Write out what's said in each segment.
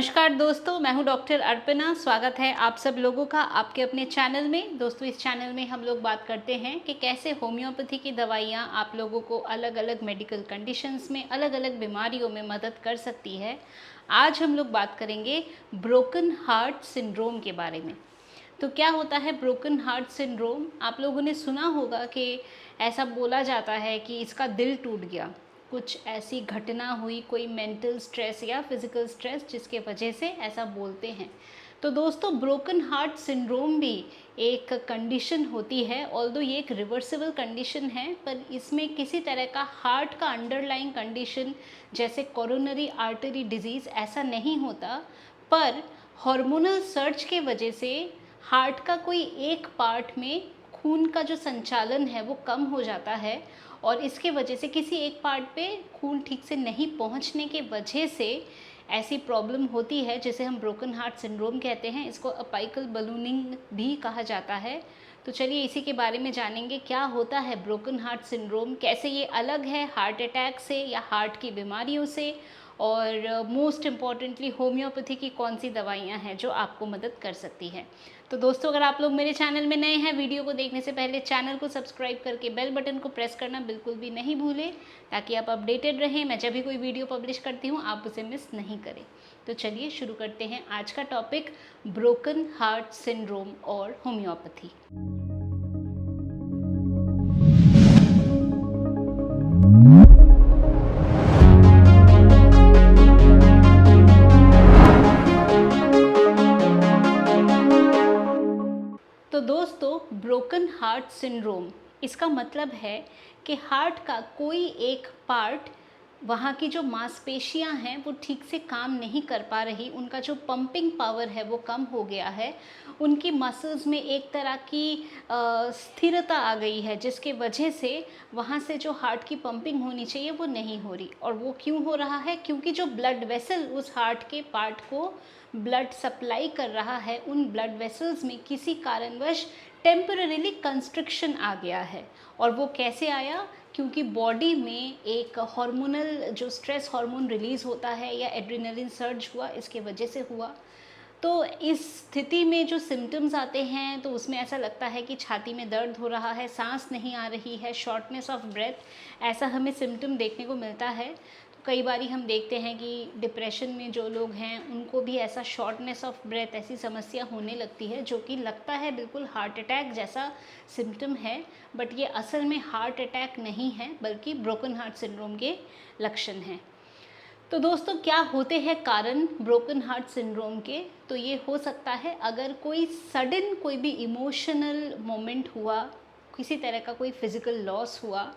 नमस्कार दोस्तों, मैं हूं डॉक्टर अर्पणा। स्वागत है आप सब लोगों का आपके अपने चैनल में। दोस्तों, इस चैनल में हम लोग बात करते हैं कि कैसे होम्योपैथी की दवाइयां आप लोगों को अलग अलग मेडिकल कंडीशंस में, अलग अलग बीमारियों में मदद कर सकती है। आज हम लोग बात करेंगे ब्रोकन हार्ट सिंड्रोम के बारे में। तो क्या होता है ब्रोकन हार्ट सिंड्रोम? आप लोगों ने सुना होगा कि ऐसा बोला जाता है कि इसका दिल टूट गया, कुछ ऐसी घटना हुई, कोई मेंटल स्ट्रेस या फिजिकल स्ट्रेस जिसके वजह से ऐसा बोलते हैं। तो दोस्तों, ब्रोकन हार्ट सिंड्रोम भी एक कंडीशन होती है। ऑल्दो ये एक रिवर्सिबल कंडीशन है, पर इसमें किसी तरह का हार्ट का अंडरलाइंग कंडीशन जैसे कोरोनरी आर्टरी डिजीज़ ऐसा नहीं होता, पर हार्मोनल सर्ज के वजह से हार्ट का कोई एक पार्ट में खून का जो संचालन है वो कम हो जाता है, और इसके वजह से किसी एक पार्ट पे खून ठीक से नहीं पहुंचने के वजह से ऐसी प्रॉब्लम होती है जिसे हम ब्रोकन हार्ट सिंड्रोम कहते हैं। इसको अपाइकल बलूनिंग भी कहा जाता है। तो चलिए इसी के बारे में जानेंगे, क्या होता है ब्रोकन हार्ट सिंड्रोम, कैसे ये अलग है हार्ट अटैक से या हार्ट की बीमारियों से, और मोस्ट इम्पॉर्टेंटली होम्योपैथी की कौन सी दवाइयाँ हैं जो आपको मदद कर सकती हैं। तो दोस्तों, अगर आप लोग मेरे चैनल में नए हैं, वीडियो को देखने से पहले चैनल को सब्सक्राइब करके बेल बटन को प्रेस करना बिल्कुल भी नहीं भूलें, ताकि आप अपडेटेड रहें। मैं जब भी कोई वीडियो पब्लिश करती हूँ आप उसे मिस नहीं करें। तो चलिए शुरू करते हैं आज का टॉपिक, ब्रोकन हार्ट सिंड्रोम और होम्योपैथी। तो दोस्तों, ब्रोकन हार्ट सिंड्रोम, इसका मतलब है कि हार्ट का कोई एक पार्ट, वहाँ की जो मांसपेशियाँ हैं वो ठीक से काम नहीं कर पा रही, उनका जो पंपिंग पावर है वो कम हो गया है, उनकी मसल्स में एक तरह की स्थिरता आ गई है, जिसके वजह से वहाँ से जो हार्ट की पंपिंग होनी चाहिए वो नहीं हो रही। और वो क्यों हो रहा है? क्योंकि जो ब्लड वेसल उस हार्ट के पार्ट को ब्लड सप्लाई कर रहा है, उन ब्लड वेसल्स में किसी कारणवश टेम्पररीली कंस्ट्रिक्शन आ गया है। और वो कैसे आया? क्योंकि बॉडी में एक हार्मोनल जो स्ट्रेस हार्मोन रिलीज़ होता है या एड्रेनलिन सर्ज हुआ, इसके वजह से हुआ। तो इस स्थिति में जो सिम्टम्स आते हैं, तो उसमें ऐसा लगता है कि छाती में दर्द हो रहा है, सांस नहीं आ रही है, शॉर्टनेस ऑफ ब्रेथ, ऐसा हमें सिम्टम देखने को मिलता है। तो कई बारी हम देखते हैं कि डिप्रेशन में जो लोग हैं उनको भी ऐसा शॉर्टनेस ऑफ ब्रेथ, ऐसी समस्या होने लगती है, जो कि लगता है बिल्कुल हार्ट अटैक जैसा सिम्टम है, बट ये असल में हार्ट अटैक नहीं है, बल्कि ब्रोकन हार्ट सिंड्रोम के लक्षण हैं। तो दोस्तों, क्या होते हैं कारण ब्रोकन हार्ट सिंड्रोम के? तो ये हो सकता है अगर कोई सडन कोई भी इमोशनल मोमेंट हुआ, किसी तरह का कोई फिजिकल लॉस हुआ,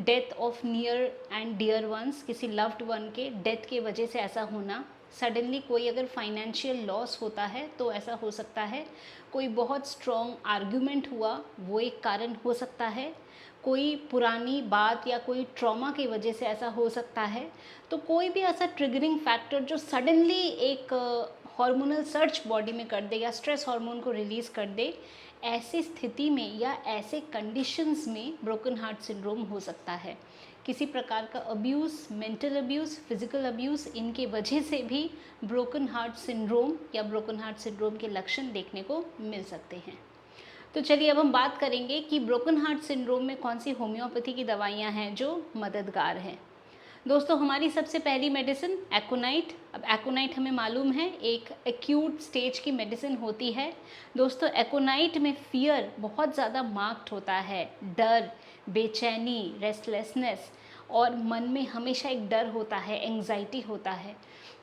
death of near and dear ones, किसी लव्ड वन के डेथ के वजह से ऐसा होना। सडनली कोई अगर फाइनेंशियल लॉस होता है तो ऐसा हो सकता है। कोई बहुत स्ट्रॉन्ग आर्ग्यूमेंट हुआ, वो एक कारण हो सकता है। कोई पुरानी बात या कोई ट्रॉमा की वजह से ऐसा हो सकता है। तो कोई भी ऐसा ट्रिगरिंग फैक्टर जो सडनली एक हार्मोनल सर्च बॉडी में कर दे या स्ट्रेस हार्मोन को रिलीज़ कर दे, ऐसी स्थिति में या ऐसे कंडीशंस में ब्रोकन हार्ट सिंड्रोम हो सकता है। किसी प्रकार का abuse, mental abuse, physical abuse, इनके वजह से भी ब्रोकन हार्ट सिंड्रोम या ब्रोकन हार्ट सिंड्रोम के लक्षण देखने को मिल सकते हैं। तो चलिए अब हम बात करेंगे कि ब्रोकन हार्ट सिंड्रोम में कौन सी होम्योपैथी की दवाइयाँ हैं जो मददगार हैं। दोस्तों, हमारी सबसे पहली मेडिसिन एकोनाइट। अब एकोनाइट हमें मालूम है एक एक्यूट स्टेज की मेडिसिन होती है। दोस्तों, एकोनाइट में फियर बहुत ज़्यादा मार्क्ड होता है, डर, बेचैनी, रेस्टलेसनेस, और मन में हमेशा एक डर होता है, एंग्जाइटी होता है।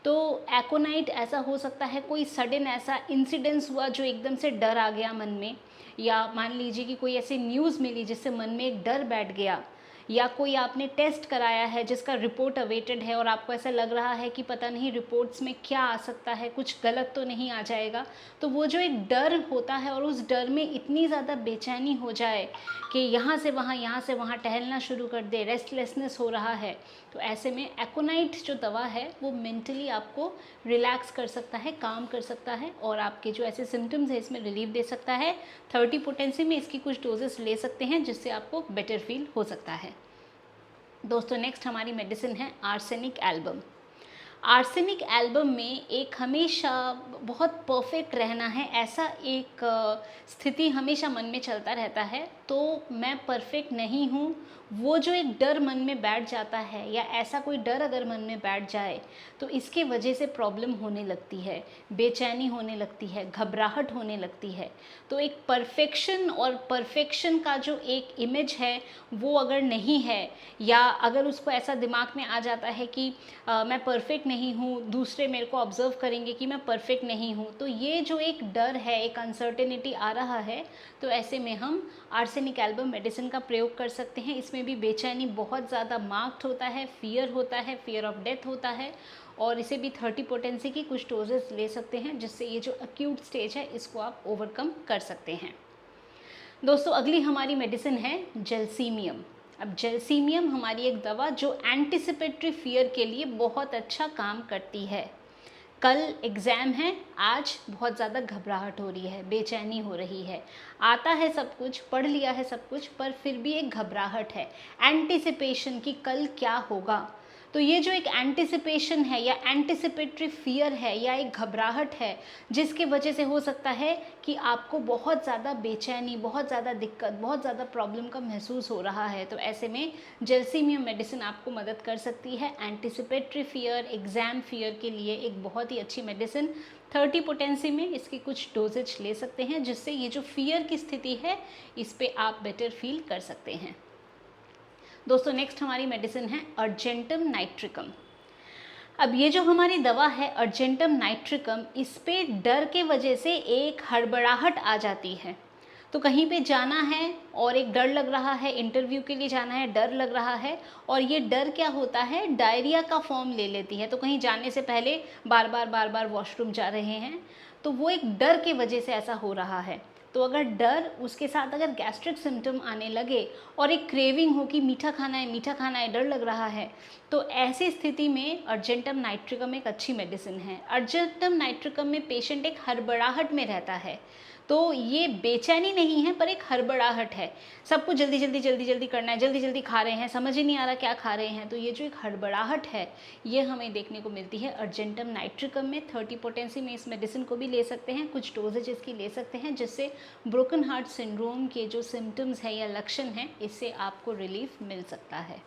तो एकोनाइट ऐसा हो सकता है कोई सडन ऐसा इंसिडेंस हुआ जो एकदम से डर आ गया मन में, या मान लीजिए कि कोई ऐसी न्यूज़ मिली जिससे मन में एक डर बैठ गया, या कोई आपने टेस्ट कराया है जिसका रिपोर्ट अवेटेड है और आपको ऐसा लग रहा है कि पता नहीं रिपोर्ट्स में क्या आ सकता है, कुछ गलत तो नहीं आ जाएगा। तो वो जो एक डर होता है और उस डर में इतनी ज़्यादा बेचैनी हो जाए कि यहाँ से वहाँ टहलना शुरू कर दे, रेस्टलेसनेस हो रहा है, तो ऐसे में एकोनाइट जो दवा है वो मेंटली आपको रिलैक्स कर सकता है, काम कर सकता है, और आपके जो ऐसे सिम्टम्स है इसमें रिलीफ दे सकता है। 30 पोटेंसी में इसकी कुछ डोजेस ले सकते हैं जिससे आपको बेटर फील हो सकता है। दोस्तों, नेक्स्ट हमारी मेडिसिन है आर्सेनिक एल्बम। आर्सेनिक एल्बम में एक हमेशा बहुत परफेक्ट रहना है, ऐसा एक स्थिति हमेशा मन में चलता रहता है। तो मैं परफेक्ट नहीं हूँ, वो जो एक डर मन में बैठ जाता है, या ऐसा कोई डर अगर मन में बैठ जाए तो इसके वजह से प्रॉब्लम होने लगती है, बेचैनी होने लगती है, घबराहट होने लगती है। तो एक परफेक्शन और परफेक्शन का जो एक इमेज है वो अगर नहीं है, या अगर उसको ऐसा दिमाग में आ जाता है कि मैं परफेक्ट नहीं हूँ, दूसरे मेरे को ऑब्जर्व करेंगे कि मैं परफेक्ट नहीं हूँ, तो ये जो एक डर है, एक अनसर्टेनिटी आ रहा है, तो ऐसे में हम आर्सेनिक एल्बम मेडिसिन का प्रयोग कर सकते हैं। इसमें भी बेचैनी बहुत ज़्यादा मार्क्ड होता है, फियर होता है, फियर ऑफ डेथ होता है, और इसे भी 30 पोटेंसी की कुछ डोजेस ले सकते हैं, जिससे ये जो एक्यूट स्टेज है इसको आप ओवरकम कर सकते हैं। दोस्तों, अगली हमारी मेडिसिन है जेलसीमियम। अब जेलसीमियम हमारी एक दवा जो एंटिसिपेटरी फियर के लिए बहुत अच्छा काम करती है। कल एग्ज़ाम है, आज बहुत ज़्यादा घबराहट हो रही है, बेचैनी हो रही है, आता है सब कुछ, पढ़ लिया है सब कुछ, पर फिर भी एक घबराहट है, एंटिसिपेशन कि कल क्या होगा। तो ये जो एक एंटिसिपेशन है, या एंटिसिपेटरी फियर है, या एक घबराहट है, जिसके वजह से हो सकता है कि आपको बहुत ज़्यादा बेचैनी, बहुत ज़्यादा दिक्कत, बहुत ज़्यादा प्रॉब्लम का महसूस हो रहा है, तो ऐसे में जेलसीमियम मेडिसिन आपको मदद कर सकती है। एंटिसिपेटरी फियर, एग्ज़ाम फियर के लिए एक बहुत ही अच्छी मेडिसिन। 30 पोटेंसी में इसकी कुछ डोजेज ले सकते हैं, जिससे ये जो फियर की स्थिति है इस पे आप बेटर फील कर सकते हैं। दोस्तों, नेक्स्ट हमारी मेडिसिन है अर्जेंटम नाइट्रिकम। अब ये जो हमारी दवा है अर्जेंटम नाइट्रिकम, इस पे डर के वजह से एक हड़बड़ाहट आ जाती है। तो कहीं पे जाना है और एक डर लग रहा है, इंटरव्यू के लिए जाना है, डर लग रहा है, और ये डर क्या होता है, डायरिया का फॉर्म ले लेती है। तो कहीं जाने से पहले बार बार वॉशरूम जा रहे हैं, तो वो एक डर के वजह से ऐसा हो रहा है। तो अगर डर, उसके साथ अगर गैस्ट्रिक सिम्टम आने लगे और एक क्रेविंग हो कि मीठा खाना है, मीठा खाना है, डर लग रहा है, तो ऐसी स्थिति में अर्जेंटम नाइट्रिकम एक अच्छी मेडिसिन है। अर्जेंटम नाइट्रिकम में पेशेंट एक हड़बड़ाहट में रहता है, तो ये बेचैनी नहीं है पर एक हड़बड़ाहट है, सब कुछ जल्दी जल्दी करना है, जल्दी जल्दी खा रहे हैं, समझ ही नहीं आ रहा क्या खा रहे हैं। तो ये जो एक हड़बड़ाहट है ये हमें देखने को मिलती है अर्जेंटम नाइट्रिकम में। 30 पोटेंसी में इस मेडिसिन को भी ले सकते हैं, कुछ डोजेज इसकी ले सकते हैं, जिससे ब्रोकन हार्ट सिंड्रोम के जो सिम्टम्स हैं या लक्षण हैं इससे आपको रिलीफ मिल सकता है।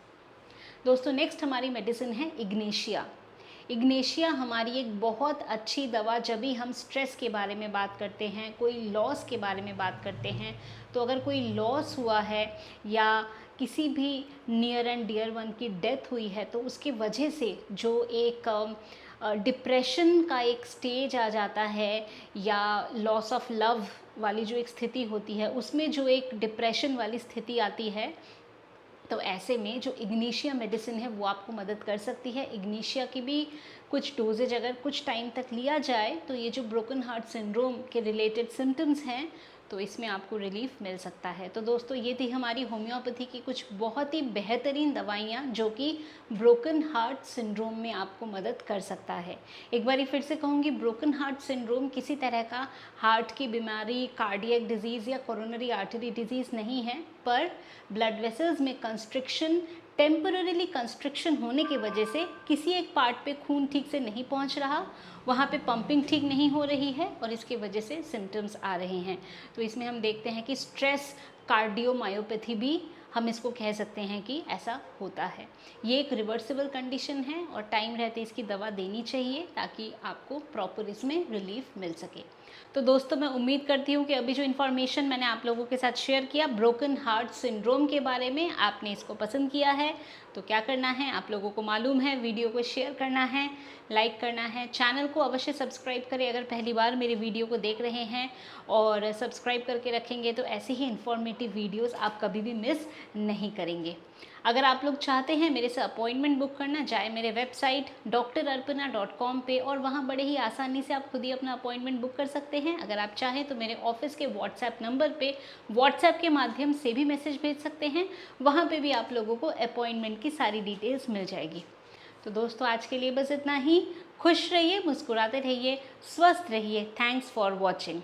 दोस्तों, नेक्स्ट हमारी मेडिसिन है इग्नेशिया। इग्नेशिया हमारी एक बहुत अच्छी दवा, जब भी हम स्ट्रेस के बारे में बात करते हैं, कोई लॉस के बारे में बात करते हैं, तो अगर कोई लॉस हुआ है या किसी भी नियर एंड डियर वन की डेथ हुई है, तो उसकी वजह से जो एक डिप्रेशन का एक स्टेज आ जाता है, या लॉस ऑफ लव वाली जो एक स्थिति होती है उसमें जो एक डिप्रेशन वाली स्थिति आती है, तो ऐसे में जो इग्नेशिया मेडिसिन है वो आपको मदद कर सकती है। इग्नेशिया की भी कुछ डोजेज अगर कुछ टाइम तक लिया जाए, तो ये जो ब्रोकन हार्ट सिंड्रोम के रिलेटेड सिम्टम्स हैं तो इसमें आपको रिलीफ मिल सकता है। तो दोस्तों, ये थी हमारी होम्योपैथी की कुछ बहुत ही बेहतरीन दवाइयाँ जो कि ब्रोकन हार्ट सिंड्रोम में आपको मदद कर सकता है। एक बारी फिर से कहूँगी, ब्रोकन हार्ट सिंड्रोम किसी तरह का हार्ट की बीमारी, कार्डियक डिजीज़ या कोरोनरी आर्टरी डिजीज़ नहीं है, पर ब्लड वेसल्स में कंस्ट्रिक्शन, टेम्पररीली कंस्ट्रिक्शन होने की वजह से किसी एक पार्ट पे खून ठीक से नहीं पहुंच रहा, वहाँ पे पंपिंग ठीक नहीं हो रही है, और इसकी वजह से सिम्टम्स आ रहे हैं। तो इसमें हम देखते हैं कि स्ट्रेस कार्डियोमायोपैथी भी हम इसको कह सकते हैं कि ऐसा होता है। ये एक रिवर्सिबल कंडीशन है और टाइम रहते इसकी दवा देनी चाहिए ताकि आपको प्रॉपर इसमें रिलीफ मिल सके। तो दोस्तों, मैं उम्मीद करती हूँ कि अभी जो इन्फॉर्मेशन मैंने आप लोगों के साथ शेयर किया ब्रोकन हार्ट सिंड्रोम के बारे में, आपने इसको पसंद किया है। तो क्या करना है, आप लोगों को मालूम है, वीडियो को शेयर करना है, लाइक करना है, चैनल को अवश्य सब्सक्राइब करें अगर पहली बार मेरे वीडियो को देख रहे हैं, और सब्सक्राइब करके रखेंगे तो ऐसे ही इन्फॉर्मेटिव वीडियोस आप कभी भी मिस नहीं करेंगे। अगर आप लोग चाहते हैं मेरे से अपॉइंटमेंट बुक करना, जाए मेरे वेबसाइट drarpana.com पे, और वहाँ बड़े ही आसानी से आप खुद ही अपना अपॉइंटमेंट बुक कर सकते हैं। अगर आप चाहें तो मेरे ऑफिस के व्हाट्सएप नंबर पे व्हाट्सएप के माध्यम से भी मैसेज भेज सकते हैं, वहाँ पे भी आप लोगों को अपॉइंटमेंट की सारी डिटेल्स मिल जाएगी। तो दोस्तों, आज के लिए बस इतना ही। खुश रहिए, मुस्कुराते रहिए, स्वस्थ रहिए। Thanks for watching.